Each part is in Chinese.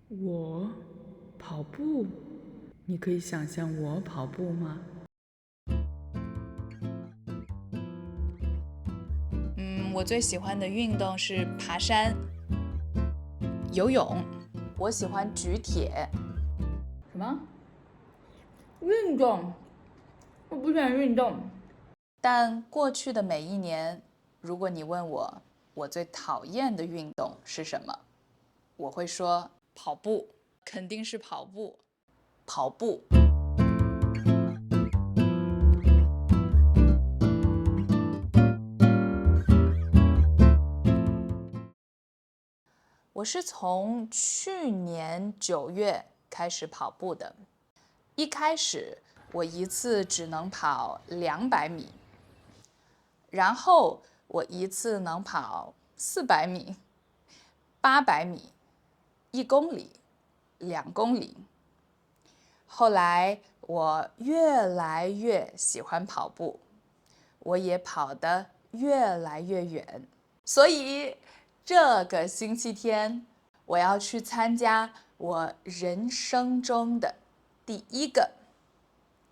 我跑步，你可以想象我跑步吗？我最喜欢的运动是爬山、游泳。我喜欢举铁。什么？运动？我不喜欢运动。但过去的每一年，如果你问我最讨厌的运动是什么，我会说跑步，肯定是跑步。跑步。我是从去年9月开始跑步的。一开始我一次只能跑200米，然后我一次能跑400米、800米、1公里、2公里。后来我越来越喜欢跑步，我也跑得越来越远。所以这个星期天我要去参加我人生中的第一个，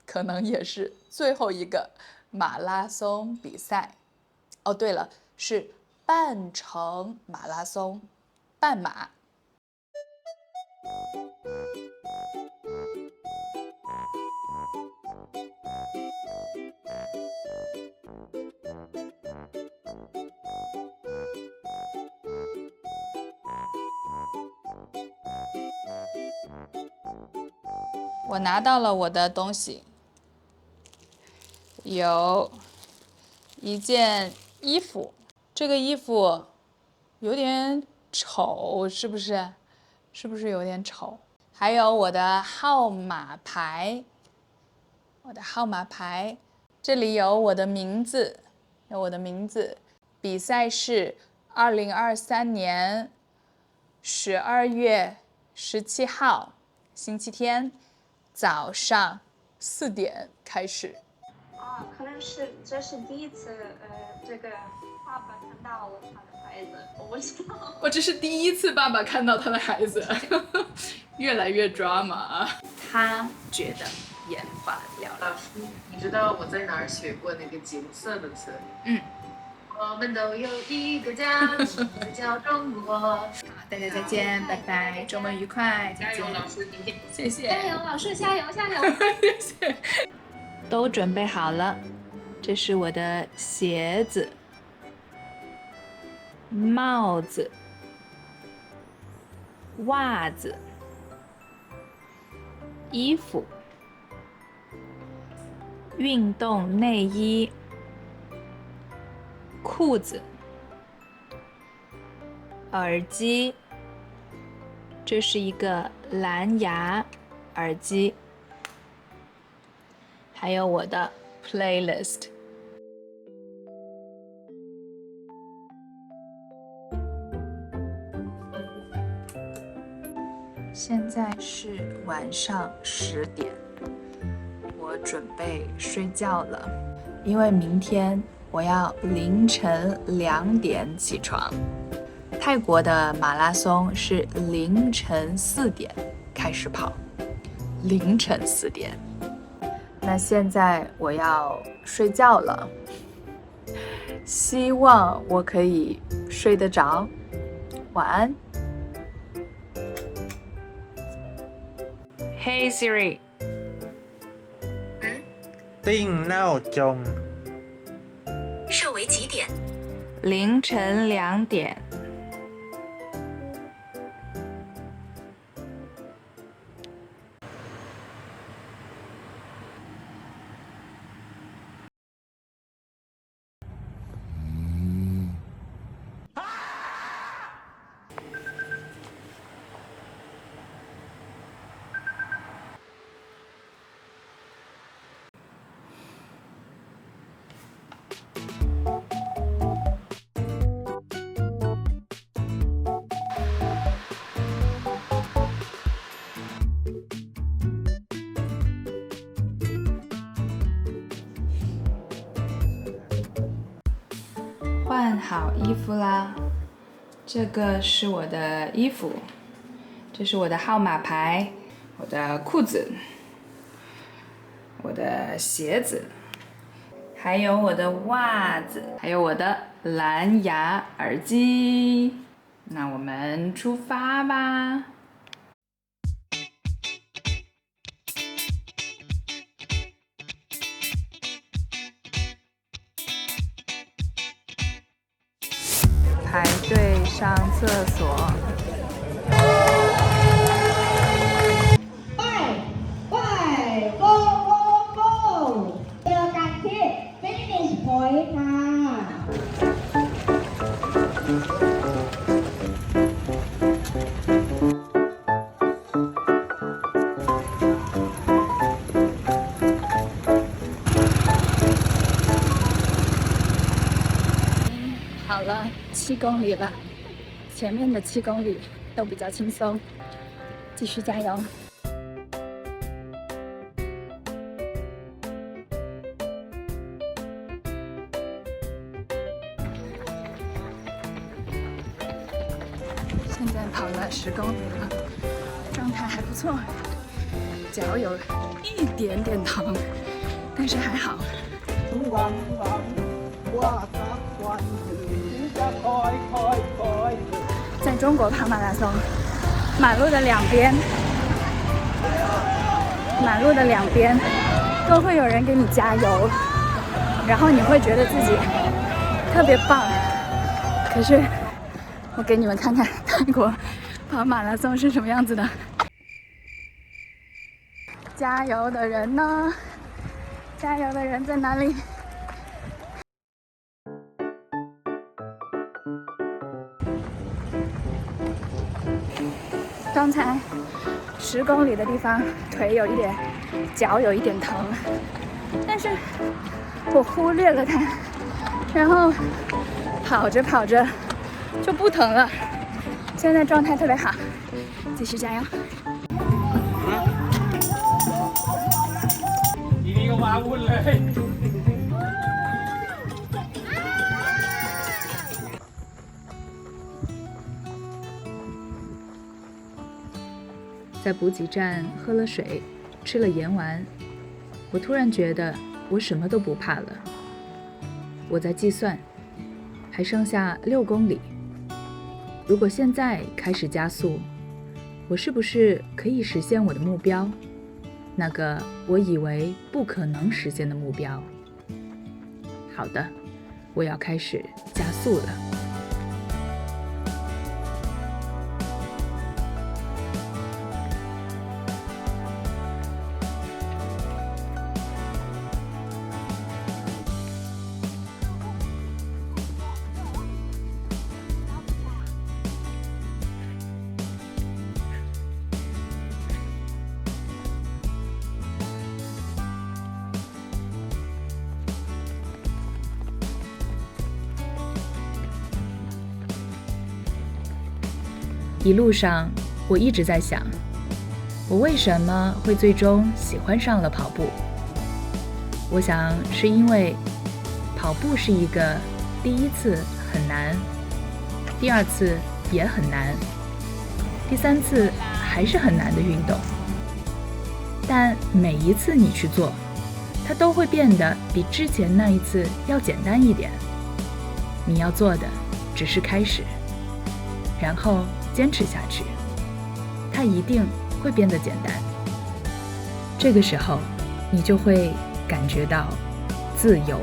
可能也是最后一个马拉松比赛。哦，对了，是半程马拉松，半马。我拿到了我的东西，有一件衣服，这个衣服有点丑，是不是？是不是有点丑？还有我的号码牌，这里有我的名字，比赛是2023年12月17号，星期天早上4点开始。可能是这是第一次，这个爸爸看到他的孩子，我不知道。我这是第一次爸爸看到他的孩子，越来越 drama 啊！他觉得眼花缭乱。老师，你知道我在哪儿学过那个金色的词？我们都有一个家，叫中国。大家再见，拜拜，周末愉快，再见。加油，老师，明天谢谢，加油，老师，加油，加油！谢谢。都准备好了，这是我的鞋子、帽子、袜子、衣服、运动内衣、裤子、耳机，这是一个蓝牙耳机，还有我的 playlist。现在是晚上10点，我准备睡觉了，因为明天我要凌晨2点起床。泰国的马拉松是凌晨4点开始跑，凌晨4点。那现在我要睡觉了，希望我可以睡得着。晚安。Hey Siri， 定闹钟，设为几点？凌晨2点。换好衣服啦，这个是我的衣服，这是我的号码牌，我的裤子，我的鞋子，还有我的袜子，还有我的蓝牙耳机。那我们出发吧。排队上厕所。ไป go go go เจอกันที่ finish point ค่ะ 好了，7公里了，前面的7公里都比较轻松，继续加油。现在跑了10公里了，状态还不错，脚有一点点疼，但是还好。在中国跑马拉松，马路的两边都会有人给你加油，然后你会觉得自己特别棒。可是我给你们看看泰国跑马拉松是什么样子的。加油的人呢？加油的人在哪里？刚才10公里的地方，腿有一点，脚有一点疼，但是我忽略了它，然后跑着跑着就不疼了，现在状态特别好，继续加油。ทีนี้ก็ว้าวุ่นเลย 在补给站喝了水，吃了盐丸，我突然觉得我什么都不怕了。我在计算，还剩下6公里。如果现在开始加速，我是不是可以实现我的目标？那个我以为不可能实现的目标。好的，我要开始加速了。一路上，我一直在想，我为什么会最终喜欢上了跑步？我想是因为跑步是一个第一次很难，第2次也很难，第3次还是很难的运动。但每一次你去做，它都会变得比之前那一次要简单一点。你要做的只是开始，然后坚持下去，它一定会变得简单。这个时候，你就会感觉到自由。